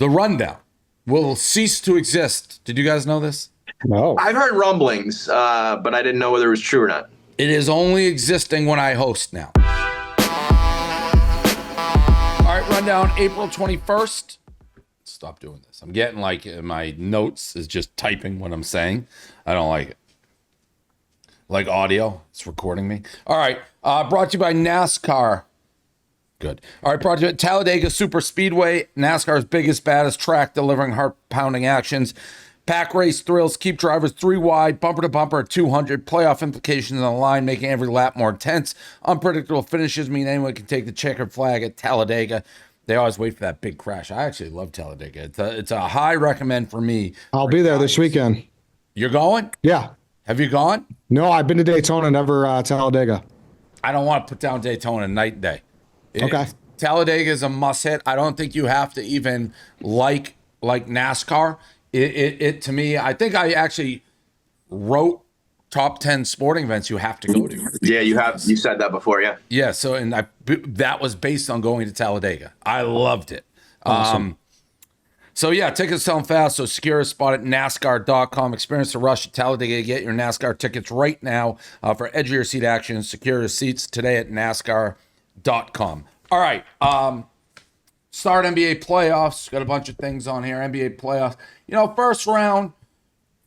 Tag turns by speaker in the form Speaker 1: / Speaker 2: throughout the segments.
Speaker 1: The rundown will cease to exist. Did you guys know this?
Speaker 2: No.
Speaker 3: I've heard rumblings, but I didn't know whether it was true or not.
Speaker 1: It is only existing when I host now. All right, rundown April 21st. Stop doing this. I'm getting like my notes is just typing what I'm saying. I don't like it. Like audio, it's recording me. All right, brought to you by NASCAR. Good. All right, brought to you by Talladega Super Speedway, NASCAR's biggest, baddest track, delivering heart-pounding actions. Pack race thrills, keep drivers 3 wide, bumper to bumper at 200, playoff implications on the line, making every lap more intense. Unpredictable finishes mean anyone can take the checkered flag at Talladega. They always wait for that big crash. I actually love Talladega. It's a high recommend for me.
Speaker 2: I'll be there this weekend.
Speaker 1: You're going?
Speaker 2: Yeah.
Speaker 1: Have you gone?
Speaker 2: No, I've been to Daytona, never Talladega.
Speaker 1: I don't want to put down Daytona night and day.
Speaker 2: Okay.
Speaker 1: Talladega is a must hit. I don't think you have to even like NASCAR. It to me, I think I actually wrote top 10 sporting events you have to go to.
Speaker 3: Yeah, you have. You said that before, yeah.
Speaker 1: Yeah, so that was based on going to Talladega. I loved it.
Speaker 2: Awesome.
Speaker 1: So yeah, tickets selling fast, so secure a spot at NASCAR.com. Experience the rush at Talladega. Get your NASCAR tickets right now for edge of your seat action. Secure your seats today at NASCAR.com. All right, start NBA playoffs. Got a bunch of things on here. NBA playoffs. First round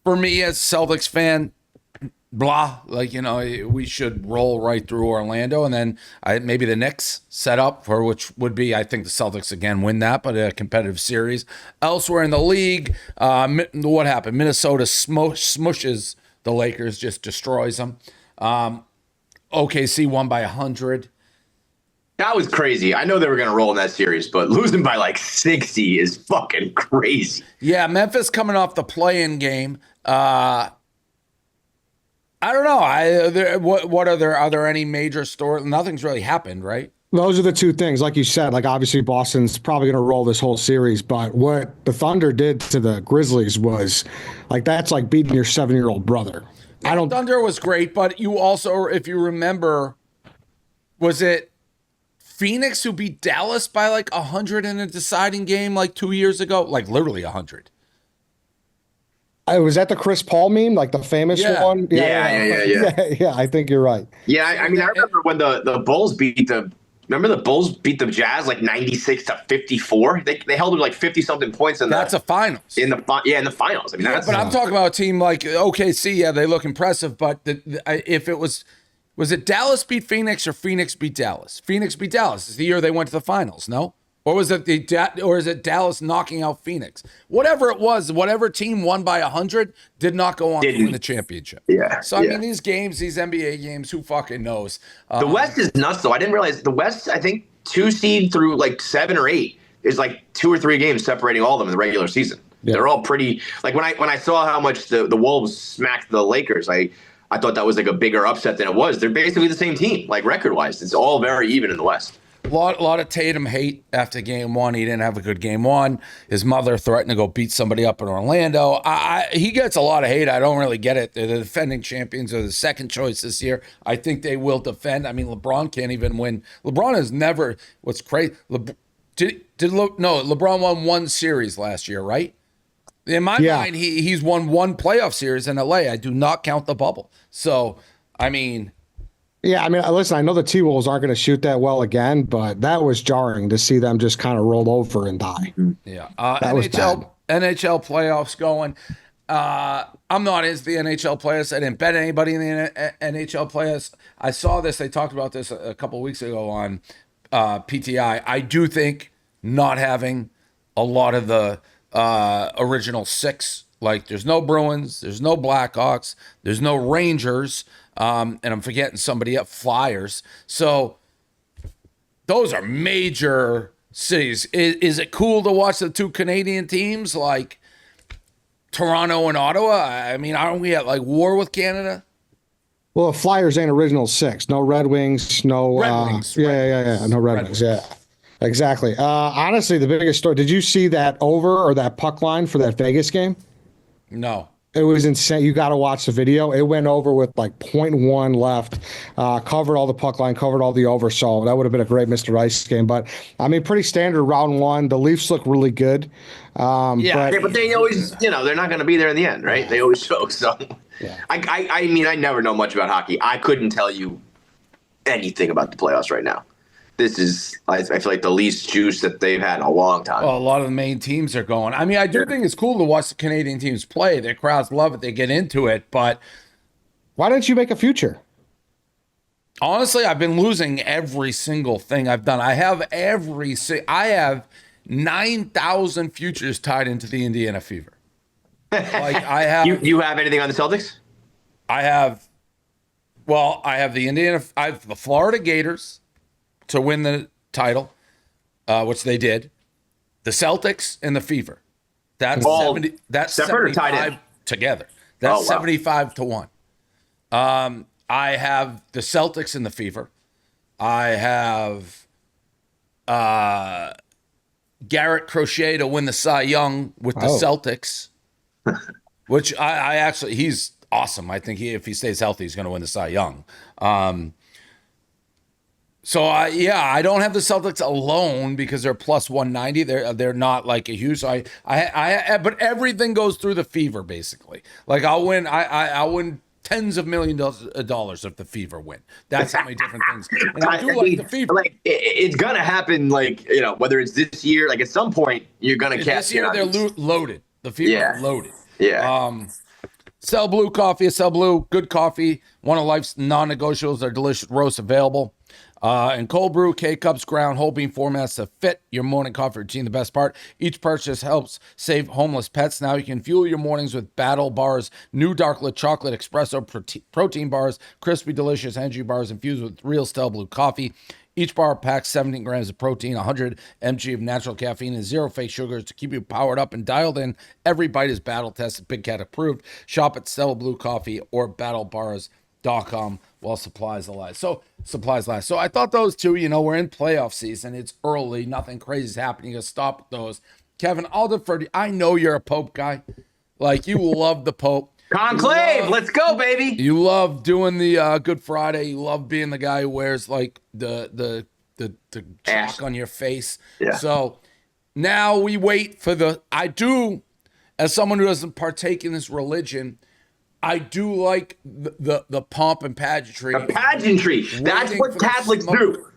Speaker 1: for me as Celtics fan, blah. We should roll right through Orlando, and then maybe the Knicks set up for which would be, I think the Celtics again win that, but a competitive series. Elsewhere in the league, what happened? Minnesota smushes the Lakers, just destroys them. OKC won by 100.
Speaker 3: That was crazy. I know they were going to roll in that series, but losing by like 60 is fucking crazy.
Speaker 1: Yeah, Memphis coming off the play-in game. I don't know. Are there any major stories? Nothing's really happened, right?
Speaker 2: Those are the two things. Like you said, like obviously Boston's probably going to roll this whole series, but what the Thunder did to the Grizzlies was like, that's like beating your 7-year-old brother.
Speaker 1: Thunder was great, but you also, if you remember, was it Phoenix who beat Dallas by like 100 in a deciding game like 2 years ago? Like literally 100.
Speaker 2: Was that the Chris Paul meme, like the famous one? Yeah, I think you're right.
Speaker 3: Yeah, I mean, I remember when the Bulls beat the Jazz like 96-54. They held them like 50-something points in
Speaker 1: that's a finals.
Speaker 3: In the finals. I mean,
Speaker 1: but I'm talking about a team like OKC. Yeah, they look impressive, but if it was it Dallas beat Phoenix or Phoenix beat Dallas? Phoenix beat Dallas. It's the year they went to the finals. No. Or is it Dallas knocking out Phoenix? Whatever it was, whatever team won by 100 did not go on to win the championship.
Speaker 3: Yeah.
Speaker 1: So, I mean, these NBA games, who fucking knows?
Speaker 3: The West is nuts, though. I didn't realize the West, I think, 2 seed through like 7 or 8 is like 2 or 3 games separating all of them in the regular season. Yeah. They're all pretty – like when I saw how much the Wolves smacked the Lakers, I thought that was like a bigger upset than it was. They're basically the same team, like record-wise. It's all very even in the West.
Speaker 1: A lot of Tatum hate after game one. He didn't have a good game one. His mother threatened to go beat somebody up in Orlando. He gets a lot of hate. I don't really get it. They're the defending champions. They're the second choice this year. I think they will defend. I mean, LeBron can't even win. LeBron has never. What's crazy? LeBron won 1 series last year, right? In my mind, he's won 1 playoff series in LA. I do not count the bubble. So, I mean.
Speaker 2: Yeah, I mean, listen, I know the T-Wolves aren't going to shoot that well again, but that was jarring to see them just kind of roll over and die.
Speaker 1: Yeah. NHL playoffs going. I'm not into the NHL playoffs. I didn't bet anybody in the NHL playoffs. I saw this. They talked about this a couple of weeks ago on PTI. I do think not having a lot of the original 6, like there's no Bruins, there's no Blackhawks, there's no Rangers, and I'm forgetting somebody up, Flyers. So those are major cities. Is it cool to watch the 2 Canadian teams like Toronto and Ottawa? I mean, aren't we at like war with Canada?
Speaker 2: Well, the Flyers ain't original 6. No Red Wings, no.
Speaker 1: Red Wings.
Speaker 2: Yeah. No Red Wings. Yeah, exactly. Honestly, the biggest story. Did you see that over or that puck line for that Vegas game?
Speaker 1: No.
Speaker 2: It was insane. You got to watch the video. It went over with like .1 left, covered all the puck line, covered all the over. So that would have been a great Mr. Ice game. But I mean, pretty standard round one. The Leafs look really good.
Speaker 3: But they always, they're not going to be there in the end, right? They always choke. So, I mean, I never know much about hockey. I couldn't tell you anything about the playoffs right now. This is, I feel like, the least juice that they've had in a long time.
Speaker 1: Well, a lot of the main teams are going. I mean, I do think it's cool to watch the Canadian teams play. Their crowds love it. They get into it. But
Speaker 2: why didn't you make a future?
Speaker 1: Honestly, I've been losing every single thing I've done. I have 9,000 futures tied into the Indiana Fever. Like I have.
Speaker 3: You have anything on the Celtics?
Speaker 1: I have the Florida Gators to win the title, which they did. The Celtics and the Fever. That's 70. That's
Speaker 3: separate or tied in?
Speaker 1: Together. That's 75 to 1. I have the Celtics and the Fever. I have Garrett Crochet to win the Cy Young with the Celtics, which I actually, he's awesome. I think if he stays healthy, he's going to win the Cy Young. I don't have the Celtics alone because they're plus 190. They're not like a huge. But everything goes through the Fever basically. Like I'll win. I'll win tens of millions of dollars if the Fever win. That's how many different things. And I do like the Fever.
Speaker 3: Like it's gonna happen. Like whether it's this year, like at some point you're gonna catch.
Speaker 1: This year they're loaded. The Fever are loaded.
Speaker 3: Yeah.
Speaker 1: Stella Blue coffee. Stella Blue, good coffee. One of life's non-negotiables. They're delicious roasts available. And cold brew, K-Cups, ground, whole bean formats to fit your morning coffee routine. The best part, each purchase helps save homeless pets. Now you can fuel your mornings with Battle Bar's new dark lit chocolate espresso protein bars, crispy, delicious energy bars infused with real Stella Blue coffee. Each bar packs 17 grams of protein, 100 mg of natural caffeine, and 0 fake sugars to keep you powered up and dialed in. Every bite is battle tested, Big Cat approved. Shop at Stella Blue Coffee or battlebars.com while supplies last. So I thought those two, we're in playoff season. It's early. Nothing crazy is happening. You got to stop with those. Kevin, I'll defer to you. I know you're a Pope guy. Like, you love the Pope.
Speaker 3: Conclave, let's go, baby.
Speaker 1: You love doing the Good Friday. You love being the guy who wears like the chalk on your face.
Speaker 3: Yeah.
Speaker 1: So now we wait for as someone who doesn't partake in this religion, I do like the pomp and pageantry.
Speaker 3: The pageantry. That's what Catholics do.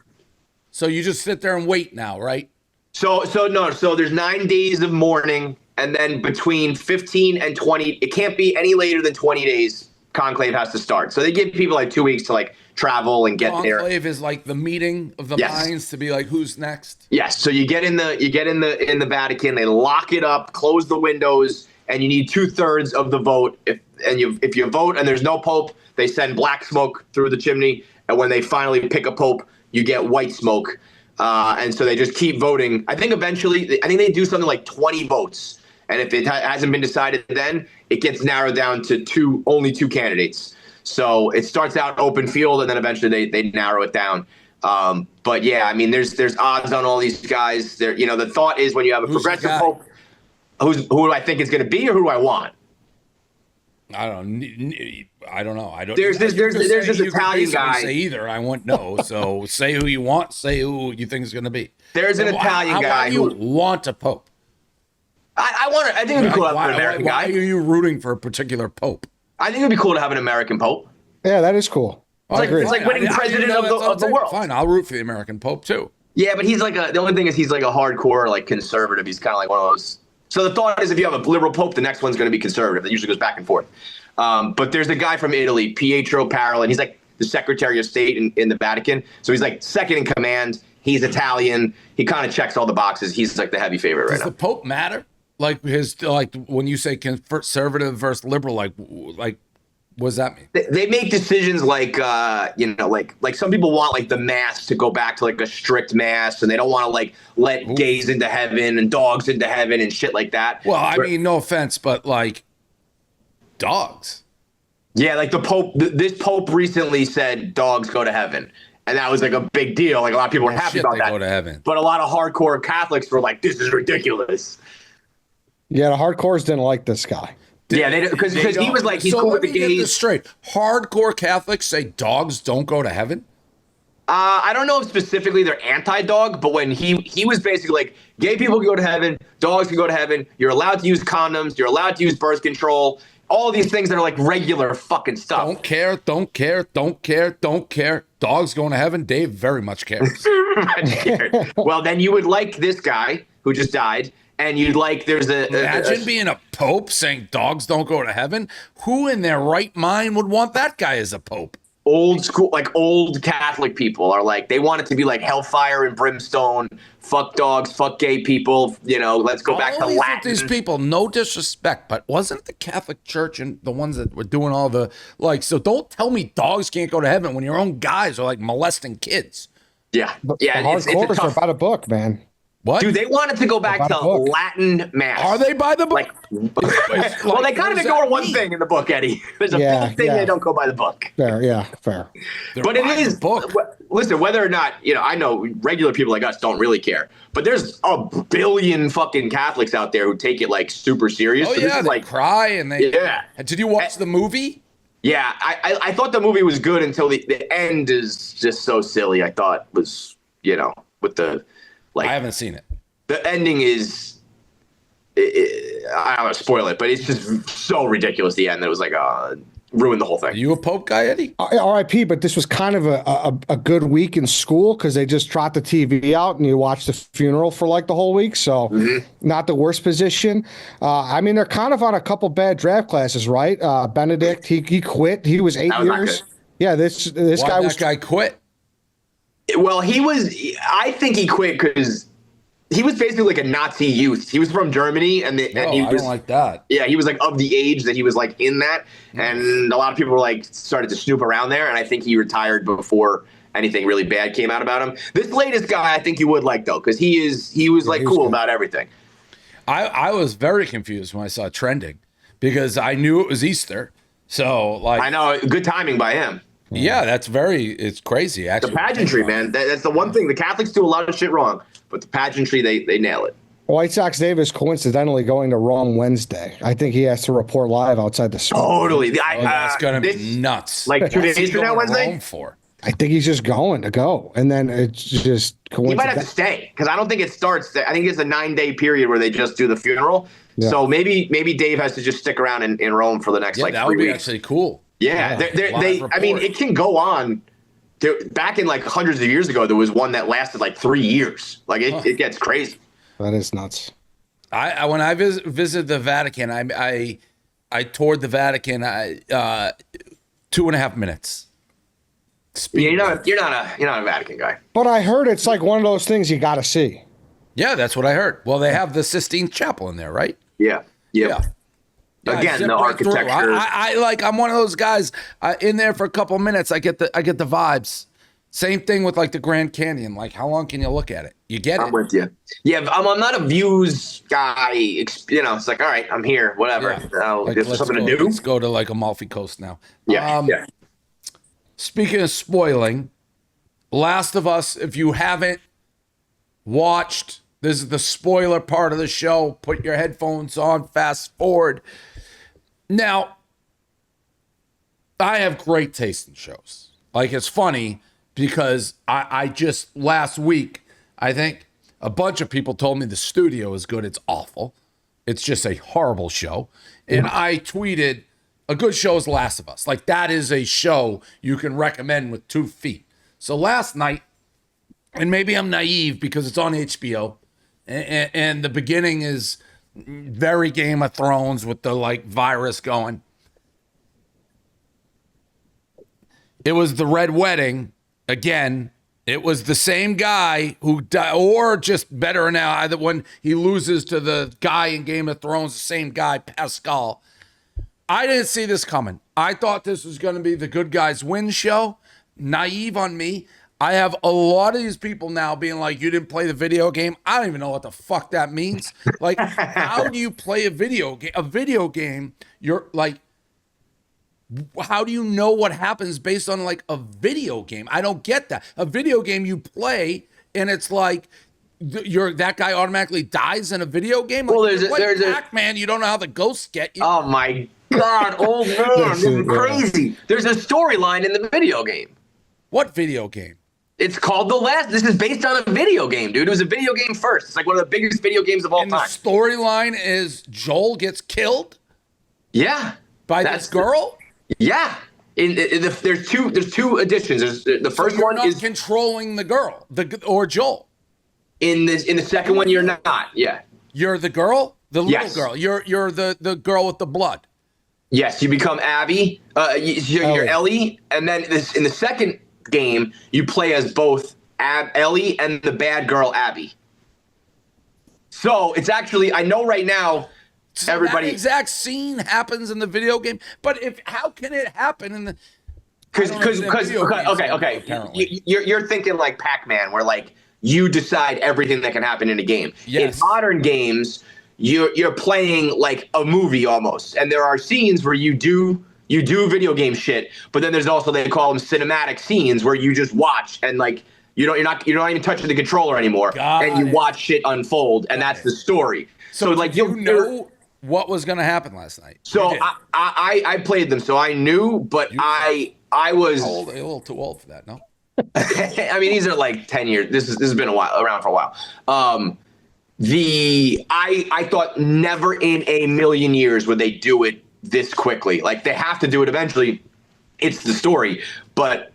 Speaker 1: So you just sit there and wait now, right?
Speaker 3: So there's 9 days of mourning. And then between 15 and 20, it can't be any later than 20 days, conclave has to start. So they give people like 2 weeks to like travel and get there.
Speaker 1: Conclave is like the meeting of the minds to be like, who's next?
Speaker 3: Yes. So you get in the Vatican, they lock it up, close the windows, and you need 2/3 of the vote. If you vote and there's no pope, they send black smoke through the chimney. And when they finally pick a pope, you get white smoke. And so they just keep voting. I think eventually, they do something like 20 votes. And if it hasn't been decided then, it gets narrowed down to only 2 candidates. So it starts out open field, and then eventually they narrow it down. But yeah, I mean, there's odds on all these guys. There, the thought is when you have a progressive pope, who do I think it's going to be, or who do I want?
Speaker 1: I don't know.
Speaker 3: There's this Italian guy.
Speaker 1: Say either. I want no. So say who you want. Say who you think is going to be.
Speaker 3: There's an Italian guy
Speaker 1: who want a pope.
Speaker 3: I think it'd be cool to have an American guy.
Speaker 1: Why are you rooting for a particular pope?
Speaker 3: I think it'd be cool to have an American pope.
Speaker 2: Yeah, that is cool.
Speaker 3: It's like winning president of the world.
Speaker 1: Fine, I'll root for the American pope too.
Speaker 3: Yeah, but he's like the only thing is he's like a hardcore like conservative. He's kind of like one of those. So the thought is if you have a liberal pope, the next one's going to be conservative. It usually goes back and forth. But there's a guy from Italy, Pietro Parolin. He's like the Secretary of State in the Vatican. So he's like second in command. He's Italian. He kind of checks all the boxes. He's like the heavy favorite right now.
Speaker 1: Does the pope matter? Like when you say conservative versus liberal, like what does that mean?
Speaker 3: They make decisions like like some people want like the mass to go back to like a strict mass, and they don't want to like let gays into heaven and dogs into heaven and shit like that.
Speaker 1: Well, I mean, no offense, but like dogs.
Speaker 3: Yeah, like the Pope. This Pope recently said dogs go to heaven. And that was like a big deal. Like a lot of people were happy about that.
Speaker 1: Go to heaven.
Speaker 3: But a lot of hardcore Catholics were like, this is ridiculous.
Speaker 2: Yeah, the hardcores didn't like this guy.
Speaker 3: Yeah, because he was like, he's
Speaker 1: so
Speaker 3: cool
Speaker 1: let
Speaker 3: with the
Speaker 1: me get this
Speaker 3: gays.
Speaker 1: straight. Hardcore Catholics say dogs don't go to heaven?
Speaker 3: I don't know if specifically they're anti-dog, but when he was basically like, gay people can go to heaven, dogs can go to heaven, you're allowed to use condoms, you're allowed to use birth control, all these things that are like regular fucking stuff.
Speaker 1: Don't care, don't care, don't care, don't care. Dogs going to heaven? Dave very much cares.
Speaker 3: Well, then you would like this guy who just died, and you'd like
Speaker 1: Imagine being a pope saying dogs don't go to heaven. Who in their right mind would want that guy as a pope?
Speaker 3: old school, like old Catholic people are like, they want it to be like hellfire and brimstone, fuck dogs, fuck gay people, let's go back to
Speaker 1: Always with
Speaker 3: Latin.
Speaker 1: these people, no disrespect, but wasn't the Catholic Church and the ones that were doing all the, so don't tell me dogs can't go to heaven when your own guys are like molesting kids.
Speaker 3: Yeah. Yeah.
Speaker 2: The hardcores are by the book, man.
Speaker 1: What?
Speaker 3: Dude, they wanted to go back to Latin mass.
Speaker 1: Are they by the book?
Speaker 3: Well, they kind of ignore one thing in the book, Eddie. There's a big thing they don't go by the book.
Speaker 2: Fair.
Speaker 3: But it is
Speaker 1: book.
Speaker 3: Listen, whether or not, I know regular people like us don't really care, but there's a billion fucking Catholics out there who take it like super serious.
Speaker 1: Oh,
Speaker 3: so
Speaker 1: yeah, they cry and they.
Speaker 3: Yeah.
Speaker 1: Did you watch the movie?
Speaker 3: Yeah, I thought the movie was good until the end is just so silly. I thought was, with the.
Speaker 1: I haven't seen it.
Speaker 3: The ending is, I don't want to spoil it, but it's just so ridiculous. The end that it was like, ruined the whole thing.
Speaker 1: Are you a Pope guy, Eddie?
Speaker 2: R.I.P. But this was kind of a good week in school because they just trot the TV out and you watch the funeral for like the whole week. So not the worst position. They're kind of on a couple bad draft classes, right? Benedict, he quit. He was 8 years. Yeah, this guy was.
Speaker 1: That guy quit.
Speaker 3: Well, I think he quit because he was basically like a Nazi youth. He was from Germany, and he was,
Speaker 1: I don't like that.
Speaker 3: Yeah, he was like of the age that he was like in that, and a lot of people were like started to snoop around there, and I think he retired before anything really bad came out about him. This latest guy, I think you would like though, because he was cool good about everything.
Speaker 1: I was very confused when I saw it trending because I knew it was Easter, so I
Speaker 3: know, good timing by him.
Speaker 1: Yeah, it's crazy, actually.
Speaker 3: The pageantry, man. That's the one thing. The Catholics do a lot of shit wrong, but the pageantry, they nail it.
Speaker 2: White Sox Dave is coincidentally going to Rome Wednesday. I think he has to report live outside the school.
Speaker 3: Totally.
Speaker 1: That's going to be nuts.
Speaker 3: Like 2 days from now, Wednesday?
Speaker 1: Rome for?
Speaker 2: I think he's just going to go. And then it's just coincidence.
Speaker 3: He might have to stay because I don't think it starts. I think it's a 9-day period where they just do the funeral. Yeah. So maybe Dave has to just stick around in Rome for the next 3 weeks.
Speaker 1: That would be actually cool.
Speaker 3: Yeah, it can go on. Back in like hundreds of years ago, there was one that lasted like 3 years. Like it gets crazy.
Speaker 2: That is nuts.
Speaker 1: When I visited the Vatican, I toured the Vatican 2.5 minutes.
Speaker 3: Yeah, you're not a Vatican guy.
Speaker 2: But I heard it's like one of those things you got to see.
Speaker 1: Yeah, that's what I heard. Well, they have the Sistine Chapel in there, right?
Speaker 3: Yeah. Again, the architecture.
Speaker 1: I'm one of those guys in there for a couple of minutes. I get the vibes. Same thing with like the Grand Canyon. Like, how long can you look at it? You get it.
Speaker 3: I'm with you. Yeah, I'm not a views guy. It's like, all right, I'm here. Whatever.
Speaker 1: Yeah.
Speaker 3: There's something to do.
Speaker 1: Let's go to like Amalfi Coast now.
Speaker 3: Yeah.
Speaker 1: Speaking of spoiling, Last of Us. If you haven't watched, this is the spoiler part of the show. Put your headphones on. Fast forward. Now, I have great taste in shows. Like, it's funny because I just last week, I think a bunch of people told me the studio is good. It's awful. It's just a horrible show. And I tweeted, a good show is Last of Us. Like, that is a show you can recommend with 2 feet. So last night, and maybe I'm naive because it's on HBO, and the beginning is very Game of Thrones with the virus going. It was the Red Wedding again. It was the same guy who died, or just better now, either when he loses to the guy in Game of Thrones, the same guy, Pascal. I didn't see this coming. I thought this was going to be the good guys win show. Naive on me. I have a lot of these people now being like, you didn't play the video game. I don't even know what the fuck that means. Like, how do you play a video game? A video game, you're like, how do you know what happens based on like a video game? I don't get that. A video game you play and it's like that guy automatically dies in a video game?
Speaker 3: Well,
Speaker 1: Like,
Speaker 3: there's a
Speaker 1: Pac-Man, you don't know how the ghosts get you.
Speaker 3: oh my God, old man, this is crazy. There's a storyline in the video game.
Speaker 1: What video game?
Speaker 3: It's called The Last. This is based on a video game, dude. It was a video game first. It's like one of the biggest video games of all
Speaker 1: And
Speaker 3: time.
Speaker 1: the storyline is Joel gets killed
Speaker 3: Yeah.
Speaker 1: by this girl?
Speaker 3: Yeah. There's two editions. There's the first one is
Speaker 1: controlling the girl, or Joel.
Speaker 3: in the second one you're not. Yeah.
Speaker 1: You're the girl, the little
Speaker 3: Yes.
Speaker 1: girl. You're the girl with the blood.
Speaker 3: Yes, you become Abby. You're Ellie, and then in the second game you play as both Ellie and the bad girl Abby. So it's actually, I know right now.
Speaker 1: So
Speaker 3: Everybody,
Speaker 1: that exact scene happens in the video game, but how can it happen in the?
Speaker 3: because okay,
Speaker 1: apparently.
Speaker 3: you're thinking like Pac-Man, where like you decide everything that can happen in a game.
Speaker 1: Yes.
Speaker 3: In modern games, you're playing like a movie almost, and there are scenes where you do video game shit, but then there's also, they call them cinematic scenes, where you just watch and like you're not even touching the controller anymore, and you watch shit unfold, and that's the story. So like
Speaker 1: you know what was going to happen last night.
Speaker 3: So I played them, so I knew, but I was
Speaker 1: a little too old for that, no?
Speaker 3: I mean, these are like 10 years. This has been around for a while. I thought never in a million years would they do it this quickly. Like, they have to do it eventually. It's the story. But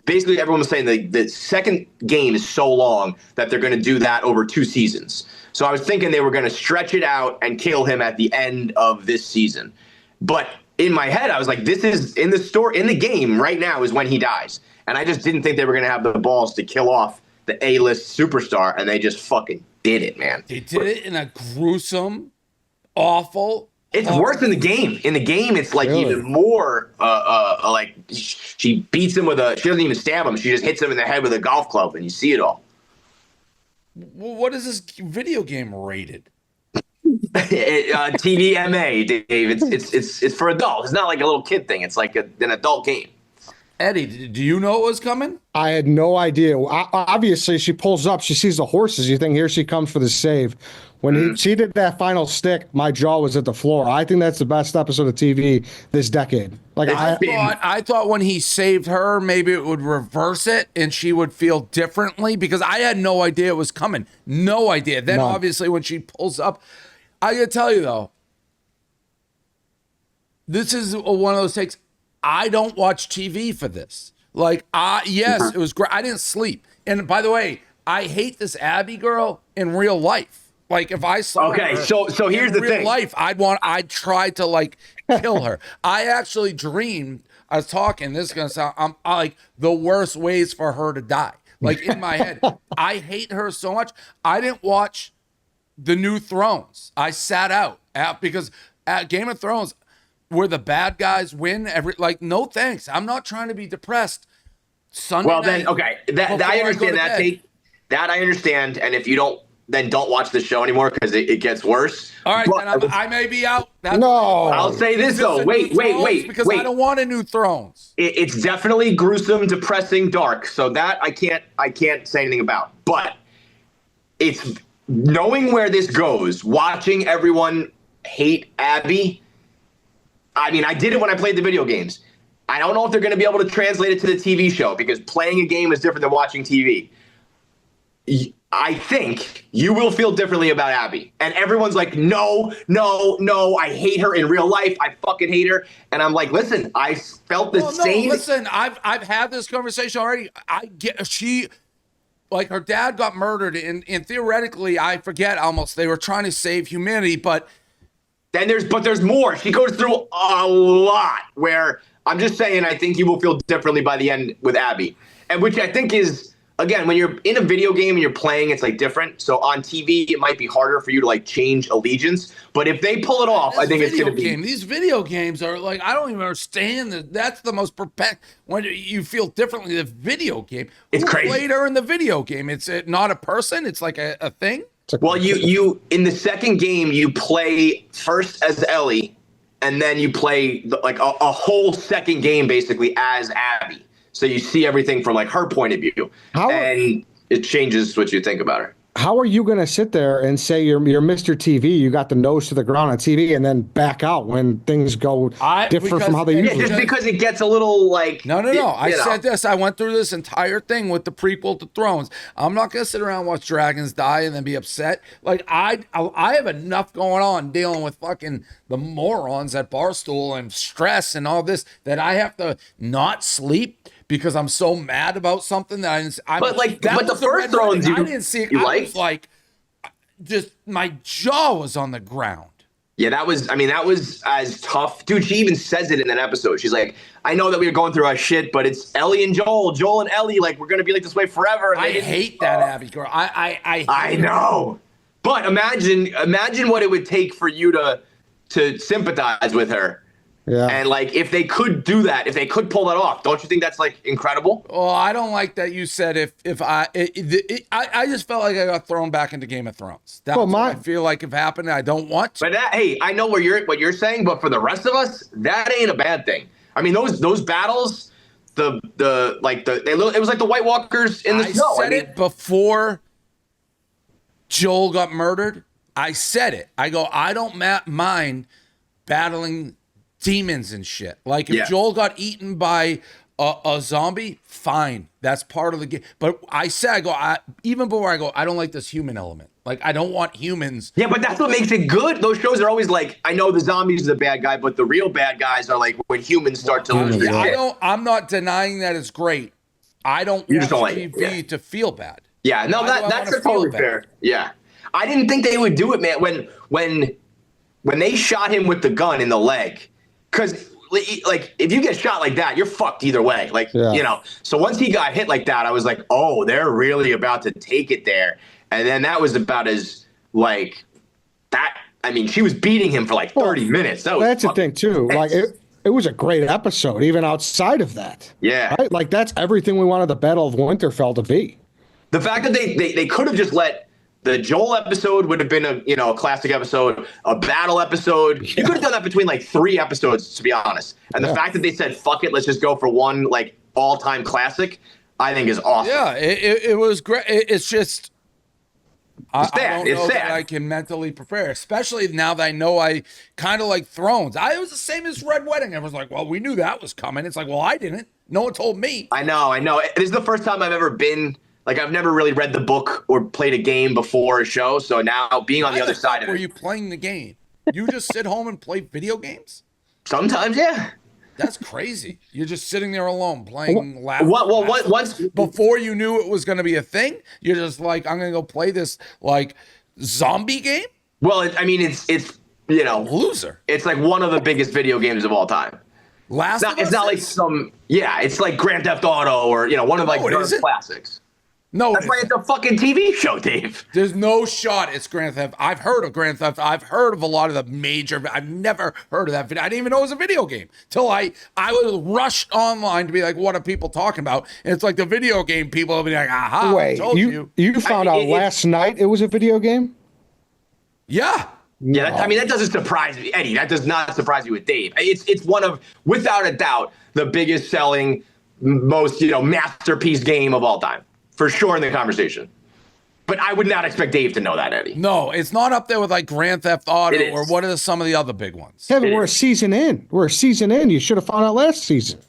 Speaker 3: basically everyone was saying the second game is so long that they're going to do that over 2 seasons. So I was thinking they were going to stretch it out and kill him at the end of this season. But in my head, I was like, this is in the game right now is when he dies. And I just didn't think they were going to have the balls to kill off the A-list superstar, and they just fucking did it, man.
Speaker 1: They did it in a gruesome, awful.
Speaker 3: It's worse in the game. In the game, it's like even more like she beats him she doesn't even stab him. She just hits him in the head with a golf club, and you see it all.
Speaker 1: What is this video game rated?
Speaker 3: TVMA, Dave. It's for adults. It's not like a little kid thing. It's like an adult game.
Speaker 1: Eddie, do you know what was coming?
Speaker 2: I had no idea. Obviously, she pulls up. She sees the horses. You think, here she comes for the save. When she did that final stick, my jaw was at the floor. I think that's the best episode of TV this decade. Like,
Speaker 1: I thought when he saved her, maybe it would reverse it and she would feel differently, because I had no idea it was coming. No idea. Then obviously when she pulls up, I gotta tell you though, this is one of those takes. I don't watch TV for this. Like, yes, it was great. I didn't sleep. And by the way, I hate this Abby girl in real life. Like, if I saw her
Speaker 3: so here's the
Speaker 1: real
Speaker 3: thing.
Speaker 1: Life, I'd try to like kill her. I actually dreamed. I was talking. This is gonna sound. I'm like the worst ways for her to die. Like, in my head, I hate her so much. I didn't watch the new Thrones. I sat out because at Game of Thrones, where the bad guys win, no thanks. I'm not trying to be depressed. Sunday
Speaker 3: well,
Speaker 1: night,
Speaker 3: then, okay. That I understand that take. That I understand. And if you don't, then don't watch the show anymore, because it gets worse.
Speaker 1: All right, then I may be out.
Speaker 3: I'll say this though. Wait.
Speaker 1: Because I don't want a new Thrones.
Speaker 3: It's definitely gruesome, depressing, dark. So that I can't say anything about. But it's knowing where this goes, watching everyone hate Abby. I mean, I did it when I played the video games. I don't know if they're going to be able to translate it to the TV show, because playing a game is different than watching TV. I think you will feel differently about Abby. And everyone's like, no, I hate her in real life. I fucking hate her. And I'm like, listen, I felt the same.
Speaker 1: Listen, I've had this conversation already. Like, her dad got murdered, and theoretically, I forget almost, they were trying to save humanity, but
Speaker 3: then there's more. She goes through a lot, where I'm just saying, I think you will feel differently by the end with Abby. And which I think is, again, when you're in a video game and you're playing, it's like different. So on TV, it might be harder for you to like change allegiance. But if they pull it off, I think it's going to be.
Speaker 1: These video games are like, I don't even understand that. That's the most when you feel differently. The video game.
Speaker 3: It's crazy.
Speaker 1: Who played her in the video game? It's not a person. It's like a thing.
Speaker 3: Well, you in the second game, you play first as Ellie, and then you play like a whole second game basically as Abby. So you see everything from like her point of view, and it changes what you think about her.
Speaker 2: how are you going to sit there and say you're Mr. TV, you got the nose to the ground on TV, and then back out when things go different from how they usually
Speaker 3: just because it gets a little like
Speaker 1: No. I said this. I went through this entire thing with the prequel to Thrones. I'm not going to sit around and watch dragons die and then be upset. Like I have enough going on dealing with fucking the morons at Barstool and stress and all this that I have to not sleep because I'm so mad about something that I didn't.
Speaker 3: But the first Thrones
Speaker 1: I didn't see it. I was like, just my jaw was on the ground.
Speaker 3: Yeah, that was as tough. Dude, she even says it in that episode. She's like, I know that we were going through our shit, but it's Ellie and Joel and Ellie, like, we're going to be like this way forever. And
Speaker 1: I hate that, Abby girl.
Speaker 3: I know. But imagine what it would take for you to sympathize with her.
Speaker 2: Yeah.
Speaker 3: And like, if they could do that, if they could pull that off, don't you think that's like incredible?
Speaker 1: Well, I don't like that you said I just felt like I got thrown back into Game of Thrones. That's what I feel like if happened. I don't want to.
Speaker 3: But hey, I know what you're saying, but for the rest of us, that ain't a bad thing. I mean, those battles, it was like the White Walkers in the snow.
Speaker 1: I said it before Joel got murdered. I said it. I go, I don't mind battling demons and shit. Like if Joel got eaten by a zombie, fine. That's part of the game. But even before I don't like this human element. Like I don't want humans.
Speaker 3: Yeah, but that's what makes it good. Those shows are always like, I know the zombies are the bad guy, but the real bad guys are like when humans start to lose their shit.
Speaker 1: I'm not denying that it's great. I don't want TV to feel bad.
Speaker 3: Yeah, no, that's totally fair. Yeah. I didn't think they would do it, man. When they shot him with the gun in the leg, because like if you get shot like that, you're fucked either way. Like So once he got hit like that, I was like, oh, they're really about to take it there. And then that was about as like that. I mean, she was beating him for like 30 minutes.
Speaker 2: That's the thing too. Like it was a great episode, even outside of that.
Speaker 3: Yeah,
Speaker 2: right? Like that's everything we wanted the Battle of Winterfell to be.
Speaker 3: The fact that they could have just let. The Joel episode would have been a classic episode, a battle episode. You could have done that between like 3 episodes, to be honest. And the fact that they said, fuck it, let's just go for one like all-time classic, I think is awesome.
Speaker 1: Yeah, it was great. It's just I don't know
Speaker 3: sad.
Speaker 1: that I can mentally prepare, especially now that I know I kind of like Thrones. It was the same as Red Wedding. I was like, well, we knew that was coming. It's like, well, I didn't. No one told me.
Speaker 3: I know. This is the first time I've ever been... Like, I've never really read the book or played a game before a show, so now being on the other side of it.
Speaker 1: Were you playing the game? You just sit home and play video games?
Speaker 3: Sometimes, yeah.
Speaker 1: That's crazy. You're just sitting there alone playing
Speaker 3: once
Speaker 1: before you knew it was going to be a thing, you're just like, I'm going to go play this, like, zombie game?
Speaker 3: Well, it's
Speaker 1: loser.
Speaker 3: It's like one of the biggest video games of all time. It's not like it's like Grand Theft Auto or, one of like the classics.
Speaker 1: No,
Speaker 3: that's why it's a fucking TV show, Dave.
Speaker 1: There's no shot it's Grand Theft. I've heard of Grand Theft. I've heard of a lot of the major. I've never heard of that video. I didn't even know it was a video game till I was rushed online to be like, what are people talking about? And it's like the video game people will be like, aha.
Speaker 2: Wait, you found out last night it was a video game?
Speaker 1: Yeah.
Speaker 3: Yeah, that doesn't surprise me, Eddie. That does not surprise me with Dave. It's one of, without a doubt, the biggest selling, most masterpiece game of all time. For sure in the conversation. But I would not expect Dave to know that, Eddie.
Speaker 1: No, it's not up there with like Grand Theft Auto or what are some of the other big ones.
Speaker 2: Kevin, we're a season in. You should have found out last season.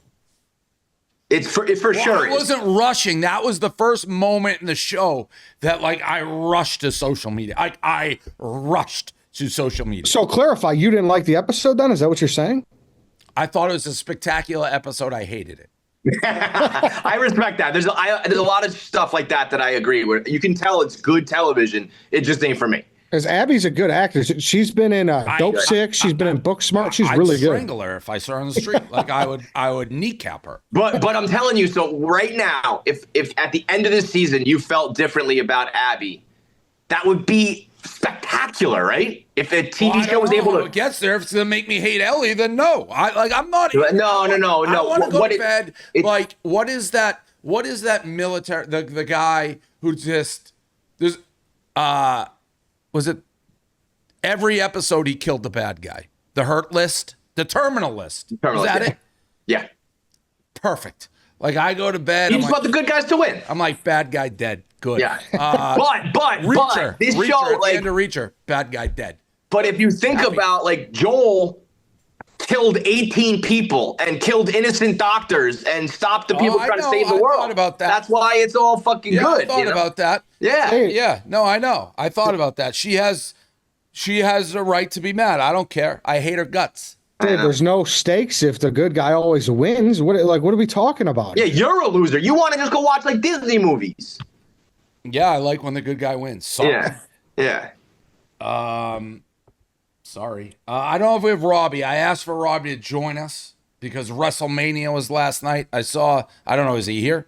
Speaker 3: It's for sure.
Speaker 1: I wasn't rushing. That was the first moment in the show that like I rushed to social media. I rushed to social media.
Speaker 2: So clarify, you didn't like the episode then? Is that what you're saying?
Speaker 1: I thought it was a spectacular episode. I hated it.
Speaker 3: I respect that. There's a lot of stuff like that I agree with. You can tell it's good television. It just ain't for me.
Speaker 2: Because Abby's a good actress. She's been in Dope Sick. She's been in Booksmart. She's really good. I'd
Speaker 1: strangle her if I saw her on the street. Like I would kneecap her.
Speaker 3: But I'm telling you, so right now, if at the end of this season you felt differently about Abby, that would be spectacular, right? If a TV show was able to
Speaker 1: gets there, if it's gonna make me hate Ellie, then no. I'm not.
Speaker 3: No.
Speaker 1: I want to go to bed. Like, what is that? What is that military? The guy who just was it every episode he killed the bad guy? The hurt list, the terminal list. Is that it?
Speaker 3: Yeah.
Speaker 1: Perfect. Like I go to bed.
Speaker 3: You just want the good guys to win.
Speaker 1: I'm like, bad guy dead. Good.
Speaker 3: Yeah. But this
Speaker 1: Reacher,
Speaker 3: show,
Speaker 1: at the end of Reacher, bad guy dead.
Speaker 3: But if you think about like Joel killed 18 people and killed innocent doctors and stopped the people trying to save the world.
Speaker 1: I thought about that.
Speaker 3: That's why it's all fucking good.
Speaker 1: I thought about that.
Speaker 3: Yeah.
Speaker 1: Yeah. No, I know. I thought about that. She has a right to be mad. I don't care. I hate her guts.
Speaker 2: Dude, there's no stakes if the good guy always wins. What are we talking about?
Speaker 3: Yeah, you're a loser. You want to just go watch like Disney movies.
Speaker 1: Yeah, I like when the good guy wins. Sorry.
Speaker 3: Yeah.
Speaker 1: Sorry. I don't know if we have Robbie. I asked for Robbie to join us because WrestleMania was last night. I don't know, is he here?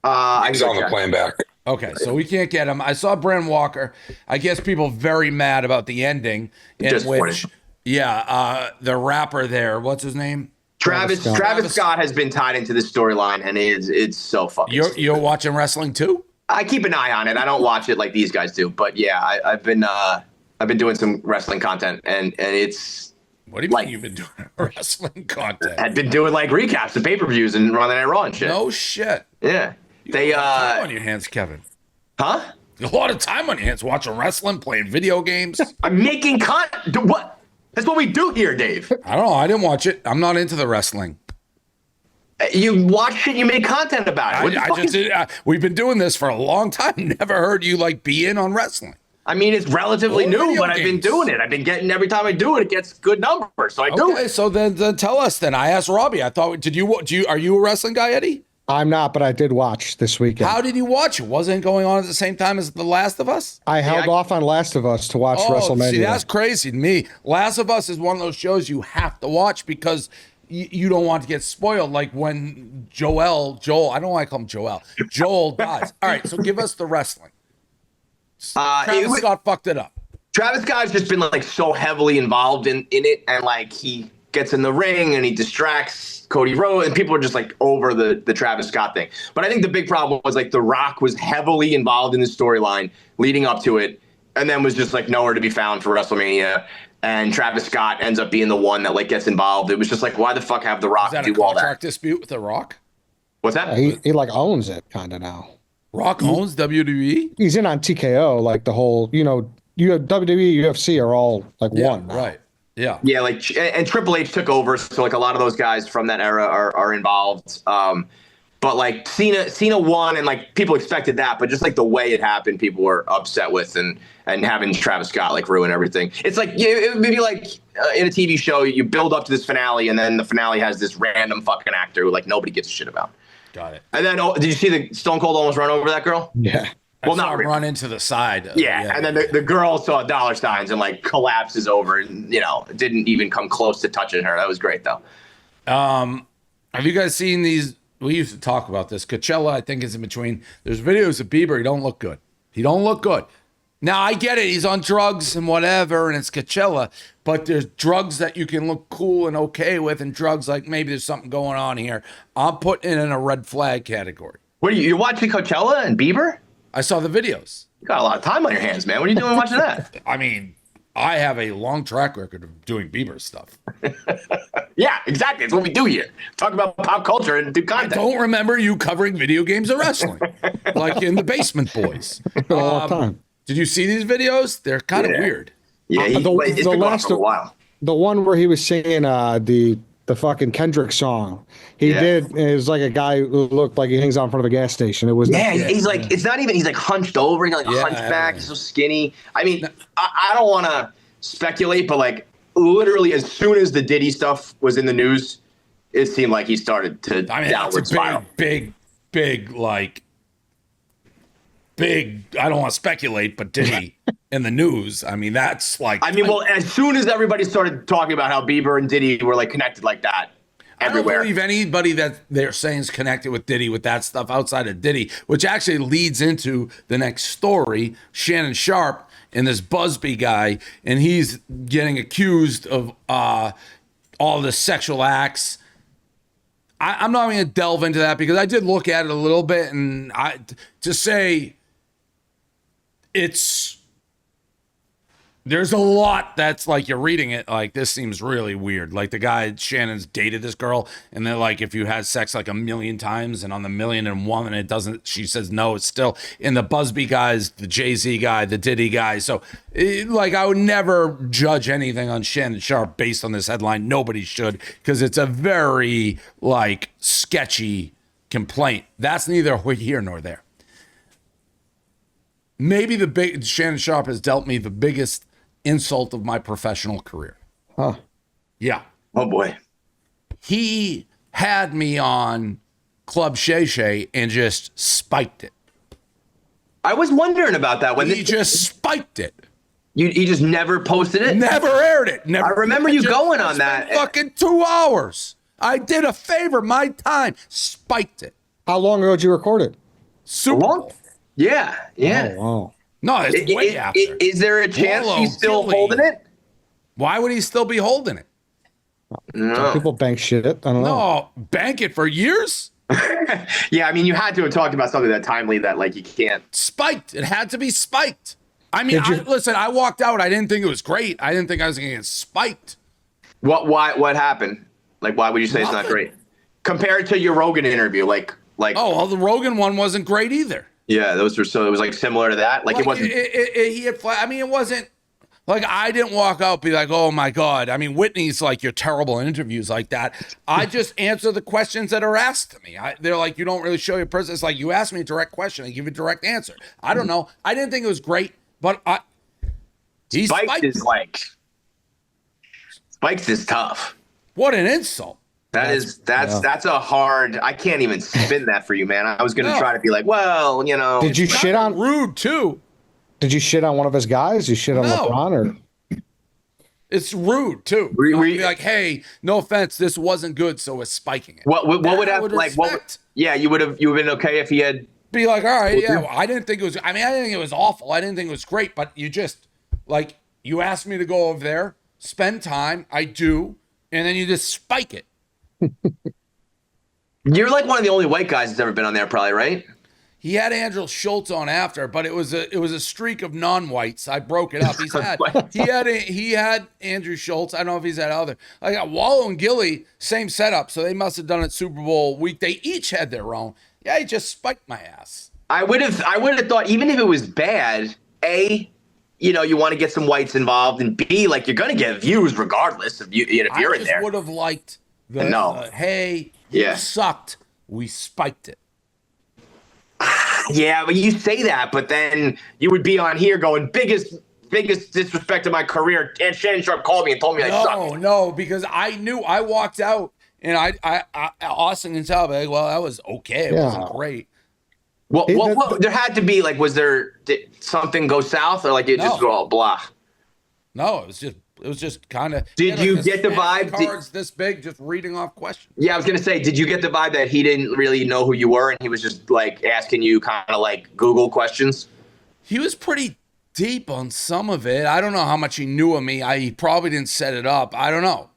Speaker 4: He's on the plane back.
Speaker 1: Okay, so we can't get him. I saw Bren Walker. I guess people very mad about the ending in which, the rapper there, what's his name?
Speaker 3: Travis Scott has been tied into this storyline, and it's so fucking.
Speaker 1: You're watching wrestling too?
Speaker 3: I keep an eye on it. I don't watch it like these guys do, but yeah, I've been doing some wrestling content, and it's.
Speaker 1: What do you mean you've been doing wrestling content?
Speaker 3: I've been doing like recaps of pay-per-views and Monday Night Raw and shit.
Speaker 1: No shit.
Speaker 3: Yeah.
Speaker 1: They have a lot of time on your hands, Kevin.
Speaker 3: Huh?
Speaker 1: A lot of time on your hands watching wrestling, playing video games.
Speaker 3: I'm making content. What? That's what we do here, Dave.
Speaker 1: I don't know. I didn't watch it. I'm not into the wrestling.
Speaker 3: You watch it, you make content about it.
Speaker 1: We've been doing this for a long time. Never heard you be in on wrestling.
Speaker 3: I mean, it's relatively new, but I've been doing it. I've been getting, every time I do it, it gets good numbers. So I do it.
Speaker 1: Okay, so then tell us then. I asked Robbie. I thought, are you a wrestling guy, Eddie?
Speaker 2: I'm not, but I did watch this weekend.
Speaker 1: How did you watch it? Wasn't it going on at the same time as The Last of Us?
Speaker 2: I held off on Last of Us to watch WrestleMania.
Speaker 1: See, that's crazy to me. Last of Us is one of those shows you have to watch because you don't want to get spoiled. Like when Joel, I don't want to call him Joel dies. All right, so give us the wrestling. Travis Scott fucked it up.
Speaker 3: Travis Scott's just been so heavily involved in it, and he gets in the ring and he distracts Cody Rhodes, and people are just over the Travis Scott thing. But I think the big problem was The Rock was heavily involved in the storyline leading up to it, and then was just nowhere to be found for WrestleMania. And Travis Scott ends up being the one that gets involved. It was just why the fuck have The Rock do all that? Is that a contract
Speaker 1: dispute with The Rock?
Speaker 3: What's that?
Speaker 2: He owns it kind of now.
Speaker 1: Rock owns WWE?
Speaker 2: He's in on TKO, the whole, you have WWE, UFC are all one. Now.
Speaker 1: Right. Yeah.
Speaker 3: Yeah, and Triple H took over, so a lot of those guys from that era are involved. But Cena won, and people expected that, but just the way it happened, people were upset with, and having Travis Scott ruin everything. It's it would be in a TV show, you build up to this finale, and then the finale has this random fucking actor who nobody gives a shit about.
Speaker 1: Got it.
Speaker 3: And then did you see the Stone Cold almost run over that girl?
Speaker 2: Yeah.
Speaker 3: Well, not really.
Speaker 1: Run into the side.
Speaker 3: Yeah, and then the girl saw dollar signs and collapses over, and didn't even come close to touching her. That was great though.
Speaker 1: Have you guys seen these? We used to talk about this. Coachella, I think, is in between. There's videos of Bieber. He don't look good. Now I get it. He's on drugs and whatever, and it's Coachella. But there's drugs that you can look cool and okay with, and drugs maybe there's something going on here. I'm putting it in a red flag category.
Speaker 3: What are you're watching Coachella and Bieber?
Speaker 1: I saw the videos.
Speaker 3: You got a lot of time on your hands, man. What are you doing watching that?
Speaker 1: I mean, I have a long track record of doing Bieber stuff.
Speaker 3: Yeah, exactly. It's what we do here. Talk about pop culture and do content.
Speaker 1: I don't remember you covering video games or wrestling, in the Basement Boys.
Speaker 2: All the time.
Speaker 1: Did you see these videos? They're kind of weird.
Speaker 3: Yeah, it's been going for a while.
Speaker 2: The one where he was singing the fucking Kendrick song. He did. It was a guy who looked like he hangs out in front of a gas station. It was
Speaker 3: he's it's not even. He's hunched over. He's hunchback. He's so skinny. I mean, I don't want to speculate, but literally as soon as the Diddy stuff was in the news, it seemed like he started to downward spiral. Big.
Speaker 1: I don't want to speculate, but Diddy in the news. I mean, that's
Speaker 3: well, as soon as everybody started talking about how Bieber and Diddy were connected like that, everywhere.
Speaker 1: I don't believe anybody that they're saying is connected with Diddy with that stuff outside of Diddy, which actually leads into the next story. Shannon Sharpe and this Busby guy, and he's getting accused of all the sexual acts. I'm not going to delve into that because I did look at it a little bit, and to say it's There's a lot that's like you're reading it like this seems really weird. Like the guy Shannon's dated this girl, and they're like, if you had sex like a million times, and on the 1,000,001 and it doesn't, she says no, it's still in the Busby guys, the Jay-Z guy, the Diddy guy. So like I would never judge anything on Shannon Sharpe based on this headline. Nobody should, because it's a very like sketchy complaint. That's neither here nor there. Maybe Shannon Sharpe has dealt me the biggest insult of my professional career.
Speaker 2: Huh.
Speaker 1: Yeah.
Speaker 3: Oh boy.
Speaker 1: He had me on Club Shay Shay and just spiked it.
Speaker 3: I was wondering about that when
Speaker 1: He just spiked it.
Speaker 3: he just never posted it.
Speaker 1: Never aired it. Never.
Speaker 3: I remember you going on that.
Speaker 1: Fucking 2 hours. I did a favor, my time. Spiked it.
Speaker 2: How long ago did you record it?
Speaker 1: Super Bowl.
Speaker 3: Yeah.
Speaker 2: Oh, wow.
Speaker 1: No, it's way after.
Speaker 3: Is there a chance
Speaker 1: Wallow,
Speaker 3: he's still
Speaker 1: Gilly.
Speaker 3: holding it?
Speaker 1: Why would he still be holding it?
Speaker 2: Some
Speaker 3: No.
Speaker 2: people bank shit. I don't know.
Speaker 1: No, bank it for years.
Speaker 3: Yeah, I mean, you had to have talked about something that timely that like you can't.
Speaker 1: Spiked. It had to be spiked. I mean, listen, I walked out. I didn't think it was great. I didn't think I was going to get spiked.
Speaker 3: What happened? Like, why would you say it's not
Speaker 1: Nothing.
Speaker 3: great compared to your Rogan interview? Like.
Speaker 1: Oh, well, the Rogan one wasn't great either.
Speaker 3: Yeah, those were so. It was like similar to that. Like it wasn't.
Speaker 1: He had. I mean, it wasn't. Like, I didn't walk out be like, oh, my God. I mean, Whitney's like, you're terrible in interviews like that. I just answer the questions that are asked to me. They're like, you don't really show your person. It's like, you ask me a direct question. I give you a direct answer. I don't know. I didn't think it was great, but he spiked
Speaker 3: is like. Spikes is tough.
Speaker 1: What an insult.
Speaker 3: That's a hard. I can't even spin that for you, man. I was gonna try to be like, well, you know.
Speaker 2: Did you shit on
Speaker 1: rude too?
Speaker 2: Did you shit on one of his guys? You shit on LeBron or?
Speaker 1: It's rude too. Be like, hey, no offense, this wasn't good, so we're spiking it.
Speaker 3: What would have like what? Yeah, you would have been okay if he had.
Speaker 1: Be like, all right, yeah. Well, I didn't think it was. I mean, I didn't think it was awful. I didn't think it was great, but you just like you asked me to go over there, spend time. I do, and then you just spike it.
Speaker 3: You're like one of the only white guys that's ever been on there, probably, right?
Speaker 1: He had Andrew Schultz on after, but it was a streak of non-whites. I broke it up. He had Andrew Schultz. I don't know if he's had other. I got Wallow and Gilly, same setup, so they must have done it Super Bowl week. They each had their own. Yeah, he just spiked my ass.
Speaker 3: I would have thought even if it was bad, A, you know, you want to get some whites involved, and B, like you're gonna get views regardless of you if you're in there.
Speaker 1: I would have liked hey,
Speaker 3: you
Speaker 1: sucked. We spiked it.
Speaker 3: Yeah, but you say that, but then you would be on here going biggest disrespect of my career. And Shannon Sharpe called me and told me I sucked.
Speaker 1: No, because I knew I walked out and I Austin can tell me, well, that was okay. It wasn't great.
Speaker 3: Well, there had to be like, did something go south or like it just go all blah?
Speaker 1: No, it was just kind of.
Speaker 3: Did you get the vibe?
Speaker 1: Cards this big, just reading off questions.
Speaker 3: Yeah, I was gonna say, did you get the vibe that he didn't really know who you were and he was just like asking you kind of like Google questions?
Speaker 1: He was pretty deep on some of it. I don't know how much he knew of me. He probably didn't set it up. I don't know.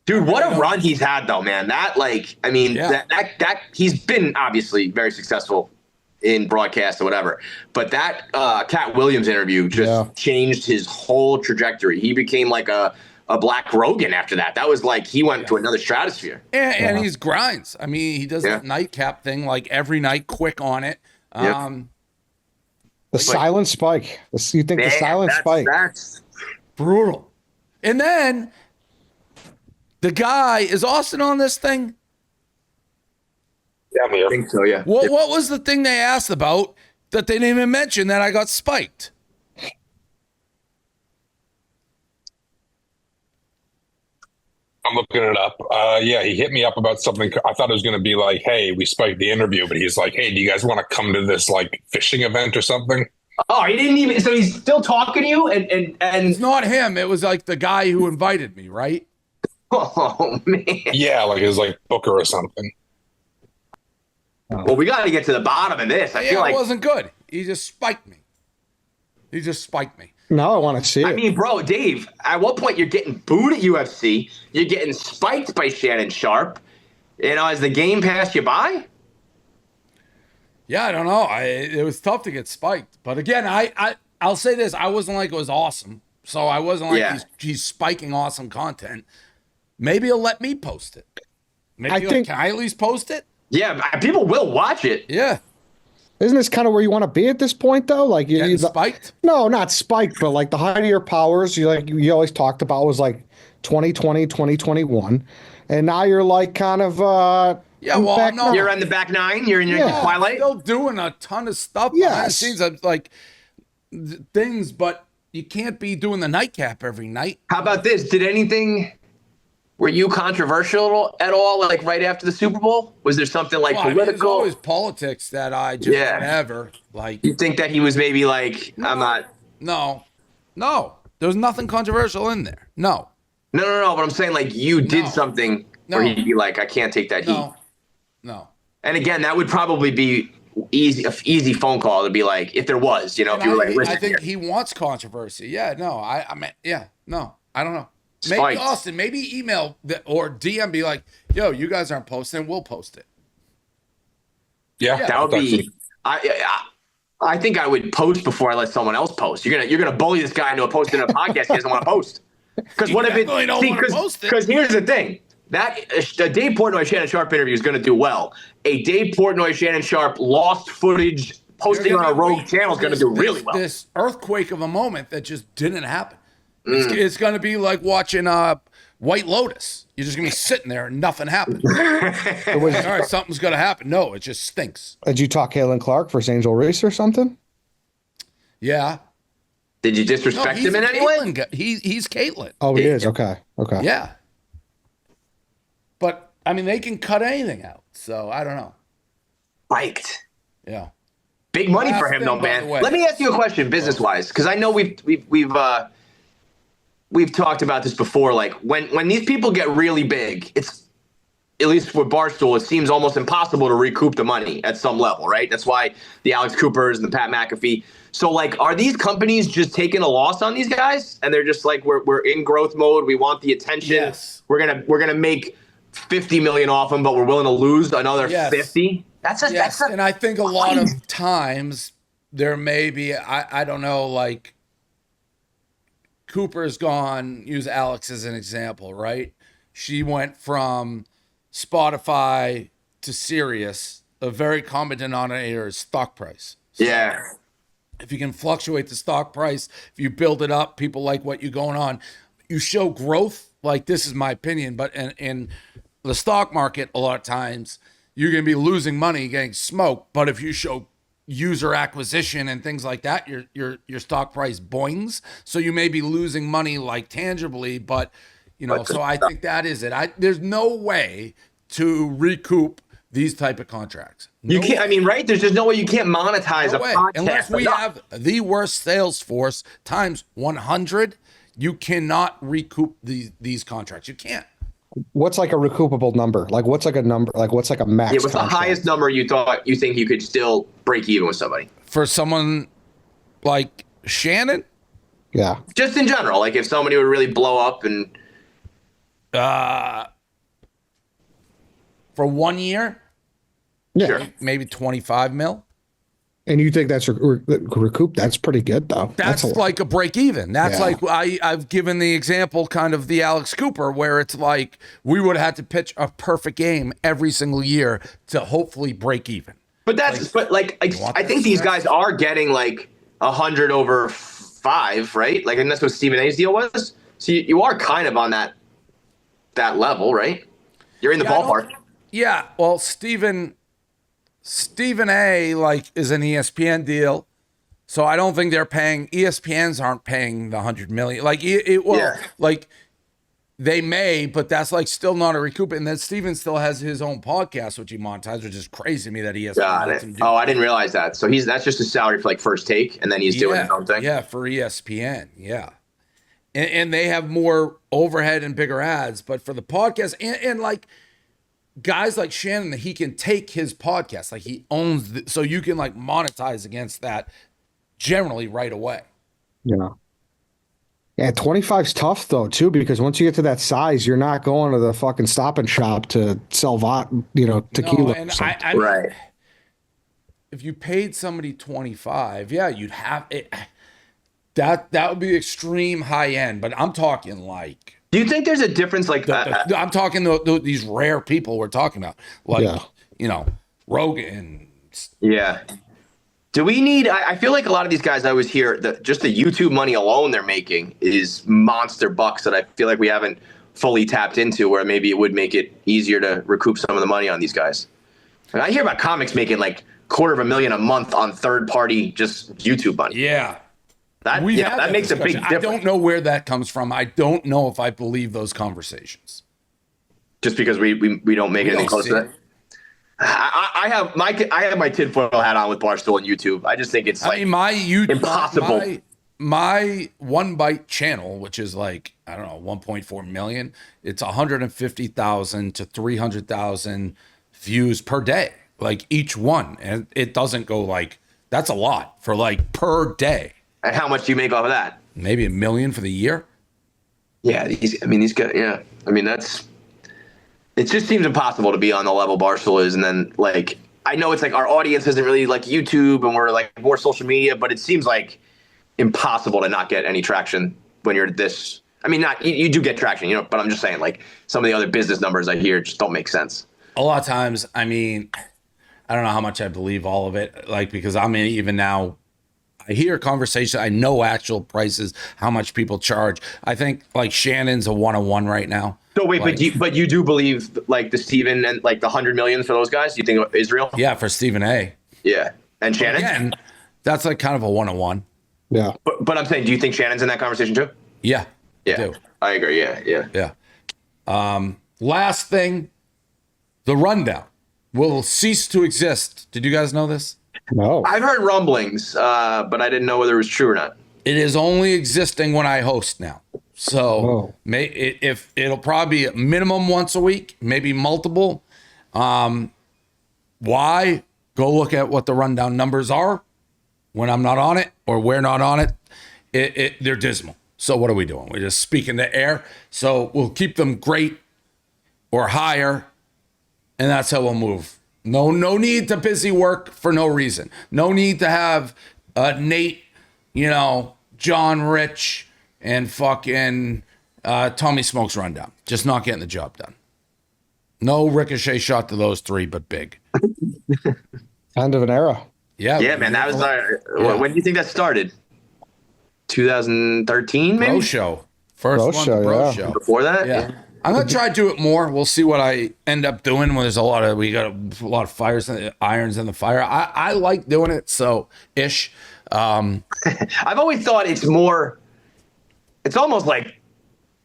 Speaker 3: Dude, what a run he's had though, man. That that he's been obviously very successful in broadcast or whatever. But that Cat Williams interview just changed his whole trajectory. He became like a Black Rogan after that. That was like he went to another stratosphere.
Speaker 1: And he's grinds. I mean, he does that nightcap thing like every night, quick on it.
Speaker 2: The silent spike. You think the silent spike?
Speaker 3: That's
Speaker 1: brutal. And then the guy, is Austin on this thing?
Speaker 4: Yeah,
Speaker 3: I think so, yeah.
Speaker 1: What was the thing they asked about that they didn't even mention that I got spiked?
Speaker 4: I'm looking it up. Yeah, he hit me up about something. I thought it was going to be like, hey, we spiked the interview, but he's like, hey, do you guys want to come to this like fishing event or something?
Speaker 3: Oh, he didn't even. So he's still talking to you, and
Speaker 1: It's not him. It was like the guy who invited me, right?
Speaker 3: Oh man.
Speaker 4: Yeah, like it was like Booker or something.
Speaker 3: Well, we got to get to the bottom of this. I feel like
Speaker 1: it wasn't good. He just spiked me.
Speaker 2: Now I want to see it.
Speaker 3: I mean, bro, Dave, at what point you're getting booed at UFC? You're getting spiked by Shannon Sharpe. You know, has the game passed you by?
Speaker 1: Yeah, I don't know. It was tough to get spiked. But again, I'll say this. I wasn't like it was awesome. So I wasn't like
Speaker 3: Yeah.
Speaker 1: he's spiking awesome content. Maybe he'll let me post it. Maybe can I at least post it?
Speaker 3: Yeah, people will watch it.
Speaker 1: Yeah.
Speaker 2: Isn't this kind of where you want to be at this point, though? Like
Speaker 1: Getting spiked?
Speaker 2: No, not spiked, but like the height of your powers, you always talked about was like 2020, 2021, and now you're like kind of
Speaker 3: no, you're in the back nine. You're in your twilight.
Speaker 1: Still doing a ton of stuff.
Speaker 2: Yes,
Speaker 1: it seems like things, but you can't be doing the nightcap every night.
Speaker 3: How about this? Were you controversial at all? Like right after the Super Bowl, was there something like political?
Speaker 1: There's always politics that I just never like.
Speaker 3: You think that he was maybe like, I'm not.
Speaker 1: No. There's nothing controversial in there. No.
Speaker 3: But I'm saying like you did something where he'd be like, I can't take that heat.
Speaker 1: No.
Speaker 3: And again, that would probably be easy phone call to be like, if there was, if you were like, listen,
Speaker 1: I think he wants controversy. Yeah. No. I don't know. Maybe
Speaker 3: Spiked.
Speaker 1: Austin, maybe email or DM, be like, yo, you guys aren't posting, we'll post it.
Speaker 4: Yeah,
Speaker 3: that would be. I think I would post before I let someone else post. You're gonna bully this guy into posting a podcast he doesn't want to post. Because what if it? Because here's the thing: that a Dave Portnoy Shannon Sharpe interview is going to do well. A Dave Portnoy Shannon Sharpe lost footage posting on a rogue channel is going to do really well.
Speaker 1: This earthquake of a moment that just didn't happen. It's going to be like watching White Lotus. You're just going to be sitting there and nothing happens. All right, something's going to happen. No, it just stinks.
Speaker 2: Did you talk Kalen Clark versus Angel Reese or something?
Speaker 1: Yeah.
Speaker 3: Did you disrespect him in any way?
Speaker 1: He's Caitlyn.
Speaker 2: Oh, he is? Okay.
Speaker 1: Yeah. But, I mean, they can cut anything out. So, I don't know.
Speaker 3: Spiked.
Speaker 1: Yeah.
Speaker 3: Big money for him, though, man. Let me ask you a question, business-wise, because I know we've talked about this before. Like when these people get really big, it's at least with Barstool, it seems almost impossible to recoup the money at some level, right? That's why the Alex Coopers and the Pat McAfee. So like, are these companies just taking a loss on these guys, and they're just like, we're in growth mode, we want the attention,
Speaker 1: yes.
Speaker 3: we're gonna make $50 million off them, but we're willing to lose another 50. That's
Speaker 1: and I think a lot of times there may be I don't know, like Cooper's gone, use Alex as an example, right? She went from Spotify to Sirius. A very common denominator is stock price. So if you can fluctuate the stock price, if you build it up, people like what you're going on. You show growth, like this is my opinion, but in the stock market, a lot of times you're going to be losing money, getting smoked. But if you show user acquisition and things like that, your stock price boings. So you may be losing money like tangibly, but so I think that is it. There's no way to recoup these type of contracts.
Speaker 3: You can't. I mean, right? There's just no way you can't monetize a podcast
Speaker 1: unless we have the worst sales force times 100. You cannot recoup these contracts. You can't.
Speaker 2: What's like a recoupable number? Like what's like a number? Like what's like a max?
Speaker 3: Yeah, what's the highest number you think you could still break even with somebody?
Speaker 1: For someone like Shannon?
Speaker 2: Yeah.
Speaker 3: Just in general, like if somebody would really blow up and
Speaker 1: for 1 year?
Speaker 2: Yeah.
Speaker 3: Sure.
Speaker 1: Maybe 25 mil.
Speaker 2: And you think that's recoup? That's pretty good, though.
Speaker 1: That's like a break even. That's like I've given the example, kind of the Alex Cooper, where it's like we would have had to pitch a perfect game every single year to hopefully break even.
Speaker 3: But I think these guys are getting like 100 over 5, right? Like, and that's what Stephen A's deal was. So you are kind of on that level, right? You're in the ballpark.
Speaker 1: Yeah. Well, Stephen A is an ESPN deal, so I don't think they're paying. ESPNs aren't paying the 100 million. Like like they may, but that's like still not a recoup. And then Stephen still has his own podcast, which he monetizes, which is crazy to me that ESPN lets him do.
Speaker 3: Oh, I didn't realize that. So that's just his salary for like First Take, and then he's doing his own thing.
Speaker 1: Yeah, for ESPN. Yeah, and they have more overhead and bigger ads, but for the podcast and like. Guys like Shannon, that he can take his podcast, like he owns, so you can like monetize against that generally right away.
Speaker 2: Yeah. 25's tough though too, because once you get to that size, you're not going to the fucking Stop and Shop to sell tequila.
Speaker 1: No, and I mean,
Speaker 3: right.
Speaker 1: If you paid somebody 25, yeah, you'd have it. That would be extreme high end, but I'm talking like.
Speaker 3: Do you think there's a difference? Like,
Speaker 1: I'm talking these rare people we're talking about, like Rogan.
Speaker 3: Yeah. Do we need? I feel like a lot of these guys I always hear that just the YouTube money alone they're making is monster bucks that I feel like we haven't fully tapped into, where maybe it would make it easier to recoup some of the money on these guys. And I hear about comics making like $250,000 a month on third party just YouTube money.
Speaker 1: Yeah.
Speaker 3: That makes a big difference.
Speaker 1: I don't know where that comes from. I don't know if I believe those conversations.
Speaker 3: Just because we don't make anything close to that. I have my tinfoil hat on with Barstool and YouTube. I just think it's
Speaker 1: my YouTube,
Speaker 3: impossible.
Speaker 1: My One Bite channel, which is like, I don't know, 1.4 million. It's 150,000 to 300,000 views per day, like each one, and it doesn't go like that's a lot for like per day.
Speaker 3: And how much do you make off of that?
Speaker 1: Maybe $1 million for the year.
Speaker 3: Yeah, these guys. Yeah, I mean that's. It just seems impossible to be on the level Barstool is, and then like I know it's like our audience isn't really like YouTube, and we're like more social media, but it seems like impossible to not get any traction when you're this. I mean, not you do get traction, but I'm just saying like some of the other business numbers I hear just don't make sense.
Speaker 1: A lot of times, I mean, I don't know how much I believe all of it, like because I mean, even now. I hear conversation. I know actual prices, how much people charge. I think like Shannon's a 101 right now.
Speaker 3: So wait, like, but you do believe like the Steven and like the 100 million for those guys? You think Israel?
Speaker 1: Yeah, for Stephen A.
Speaker 3: Yeah, and Shannon.
Speaker 1: Again, that's like kind of a 101.
Speaker 2: Yeah,
Speaker 3: but I'm saying, do you think Shannon's in that conversation too?
Speaker 1: Yeah,
Speaker 3: yeah, I agree. Yeah.
Speaker 1: Last thing, the rundown will cease to exist. Did you guys know this?
Speaker 2: No.
Speaker 3: I've heard rumblings, but I didn't know whether it was true or not.
Speaker 1: It is only existing when I host now. So if it'll probably be a minimum once a week, maybe multiple. Why? Go look at what the rundown numbers are when I'm not on it or we're not on it. They're dismal. So what are we doing? We're just speaking to air. So we'll keep them great or higher, and that's how we'll move. No need to busy work for no reason. No need to have Nate, John Rich, and fucking Tommy Smokes rundown. Just not getting the job done. No ricochet shot to those three, but big.
Speaker 2: End of an era.
Speaker 3: Yeah, man. That was when do you think that started? 2013, maybe?
Speaker 1: Bro Show. First one, the Bro Show.
Speaker 3: Before that?
Speaker 1: Yeah. I'm gonna try to do it more. We'll see what I end up doing. When we got a lot of irons in the fire. I like doing it, so ish.
Speaker 3: I've always thought it's almost like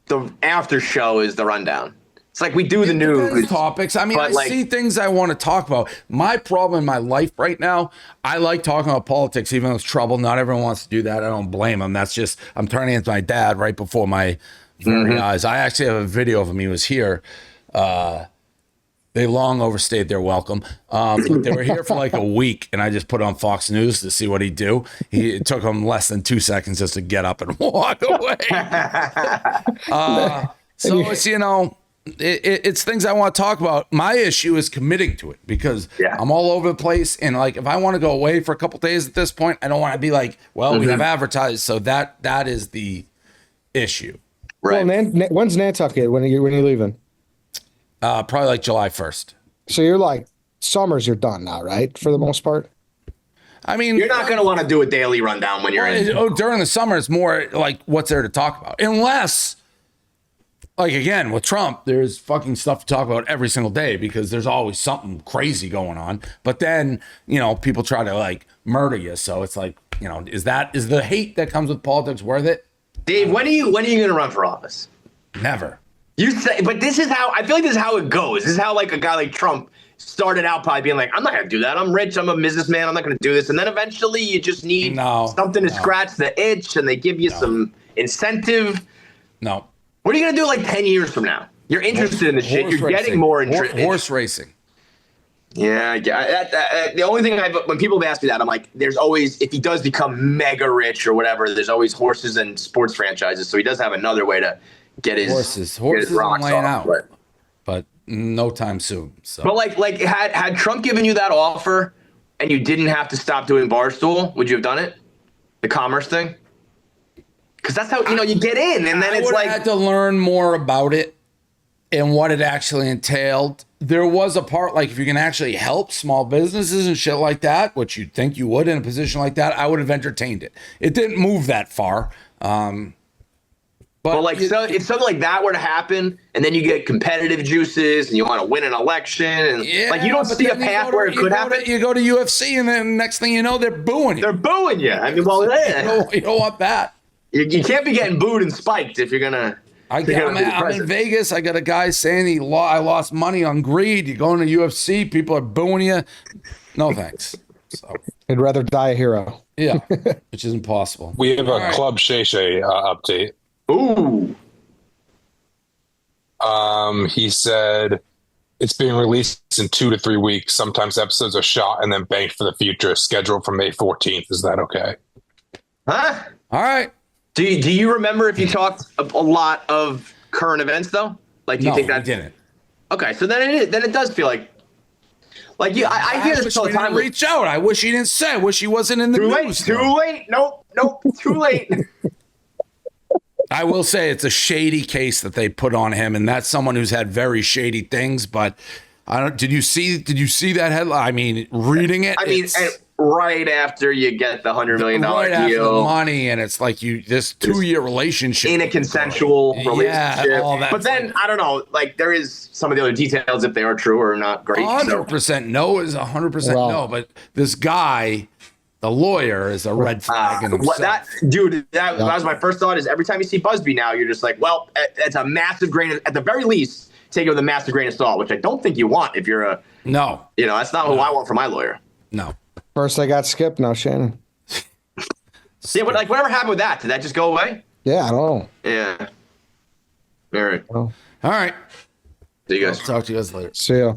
Speaker 3: the after show is the rundown. It's like we do the news
Speaker 1: topics. I mean, I see things I want to talk about. My problem in my life right now, I like talking about politics, even though it's trouble. Not everyone wants to do that. I don't blame them. That's just I'm turning into my dad right before my very eyes. I actually have a video of him. He was here. They long overstayed their welcome. But they were here for like a week, and I just put on Fox News to see what he'd do. It took him less than 2 seconds just to get up and walk away. So it's, it's things I want to talk about. My issue is committing to it because I'm all over the place. And like, if I want to go away for a couple days at this point, I don't want to be like, well, we have advertised. So that is the issue.
Speaker 2: Right. Well, when's Nantucket? When are you leaving?
Speaker 1: Probably like July 1st.
Speaker 2: So you're like summers. You're done now, right? For the most part.
Speaker 1: I mean,
Speaker 3: you're not going to want to do a daily rundown when you're in.
Speaker 1: During the summer, it's more like what's there to talk about, unless, like again with Trump, there's fucking stuff to talk about every single day because there's always something crazy going on. But then people try to like murder you, so it's like is the hate that comes with politics worth it?
Speaker 3: Dave, when are you going to run for office?
Speaker 1: Never.
Speaker 3: You say, but this is how I feel like this is how it goes. This is how like a guy like Trump started out probably being like, I'm not going to do that. I'm rich. I'm a businessman. I'm not going to do this. And then eventually you just need something to scratch the itch, and they give you some incentive.
Speaker 1: No.
Speaker 3: What are you going to do like 10 years from now? You're interested in the shit. You're getting more interested.
Speaker 1: Horse racing.
Speaker 3: Yeah. The only thing when people have asked me that, I'm like, there's always, if he does become mega rich or whatever, there's always horses and sports franchises. So he does have another way to get his
Speaker 1: horses
Speaker 3: rocks
Speaker 1: laying
Speaker 3: off,
Speaker 1: out, but no time soon. So.
Speaker 3: But like had Trump given you that offer and you didn't have to stop doing Barstool, would you have done it? The commerce thing? Because that's how, you get in, and then it's like.
Speaker 1: I had to learn more about it and what it actually entailed. There was a part, like if you can actually help small businesses and shit like that, which you'd think you would in a position like that, I would have entertained it. It didn't move that far.
Speaker 3: But like, so if something like that were to happen, and then you get competitive juices, and you want to win an election, and like you don't see a path where it could happen.
Speaker 1: You go to UFC, and then next thing you know, they're booing you.
Speaker 3: They're booing you. I mean, well,
Speaker 1: you don't want that.
Speaker 3: You can't be getting booed and spiked if you're gonna.
Speaker 1: I'm in Vegas. I got a guy saying I lost money on greed. You go into UFC, people are booing you. No thanks. So.
Speaker 2: I'd rather die a hero.
Speaker 1: Yeah, which is impossible.
Speaker 4: We have a Club Shay Shay update.
Speaker 3: Ooh.
Speaker 4: He said it's being released in 2 to 3 weeks. Sometimes episodes are shot and then banked for the future. Scheduled for May 14th. Is that okay?
Speaker 3: Huh?
Speaker 1: All right.
Speaker 3: Do you remember if you talked a lot of current events though? Like, do you think that?
Speaker 1: I didn't.
Speaker 3: Okay, so then it does feel like you. I hear this all the time.
Speaker 1: Reach out. I wish he didn't say. I wish he wasn't in the news.
Speaker 3: Too late. Nope. Too late.
Speaker 1: I will say it's a shady case that they put on him, and that's someone who's had very shady things. But I don't. Did you see that headline? I mean, reading it.
Speaker 3: I mean, right after you get the $100 million
Speaker 1: right
Speaker 3: deal,
Speaker 1: after the money, and it's like this 2-year relationship
Speaker 3: in a consensual relationship.
Speaker 1: All that.
Speaker 3: But then I don't know. Like there is some of the other details if they are true or not. Great.
Speaker 1: 100% no is 100% no. But this guy. The lawyer is a red flag in himself.
Speaker 3: That was my first thought. Is every time you see Busby now, you're just like, well, it's a massive grain. At the very least, take it with a massive grain of salt, which I don't think you want if you're a.
Speaker 1: No.
Speaker 3: That's not who I want for my lawyer.
Speaker 1: No.
Speaker 2: First I got Skip, now Shannon.
Speaker 3: Yeah, but like whatever happened with that? Did that just go away?
Speaker 2: Yeah, I don't know.
Speaker 3: Yeah. All right.
Speaker 2: Oh.
Speaker 1: All right.
Speaker 3: See you guys.
Speaker 1: I'll talk to you guys later.
Speaker 2: See ya.